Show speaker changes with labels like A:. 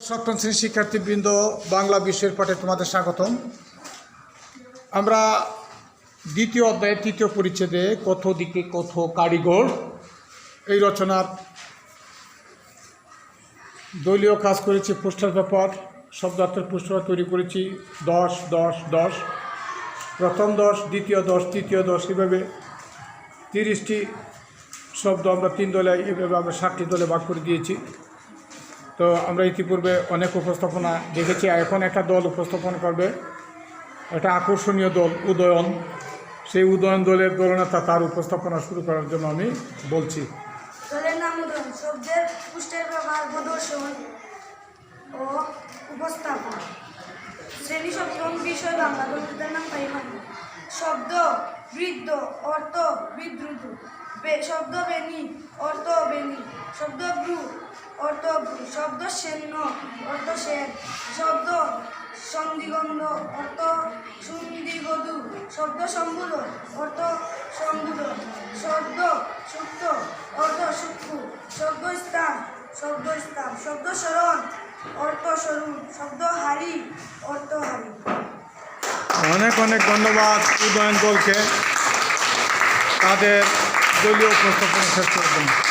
A: সপ্তম শ্রেণীর শিক্ষার্থীবৃন্দ, বাংলা বিষয়ের পাঠে তোমাদের স্বাগতম। আমরা দ্বিতীয় অধ্যায়ের তৃতীয় পরিচ্ছেদে কথ দিকে কথ কারিগর এই রচনার দলীয় কাজ করেছি। পোস্টার ব্যাপার শব্দার্থের পোস্টার তৈরি করেছি 10 10 10, প্রথম 10, দ্বিতীয় 10, তৃতীয় 10, এভাবে 30টি শব্দ আমরা 3 দলে, এভাবে আমরা 7টি দলে ভাগ করে দিয়েছি। তো আমরা ইতিপূর্বে অনেক উপস্থাপনা দেখেছি। এখন একটা দল উপস্থাপন করবে, একটা আকর্ষণীয় দল উদয়ন। সেই উদয়ন দলের দলনেতা তার উপস্থাপনা শুরু করার জন্য আমি বলছি।
B: দলের নাম উদয়ন। শব্দের পুষ্টের ব্যবহার, প্রদর্শন ও উপস্থাপন। শ্রেণী সপ্তম, বিষয় বাংলা। দলের নাম পারিমাণ। শব্দ বৃদ্ধ, অর্থ বিদ্রুত। শব্দ বেনি, অর্থ বেনি। শব্দ ব্রু, অর্থ ব্রু। শব্দ সেন্ন, অর্থ সেন। শব্দ সন্ধিগন্ধ, অর্থ সন্ধিবধূ। শব্দ সম্বুধ, অর্থ সম্বুধ। শব্দ সুক্ত, অর্থ সূক্ষ্ম। শব্দ স্থান, শব্দ স্থান। শব্দ স্মরণ, অর্থ স্মরণ। শব্দ হারি, অর্থ হারি।
A: অনেক অনেক ধন্যবাদ উদয়ন দলকে তাদের দলীয় উপস্থাপনা শেষ করার জন্য।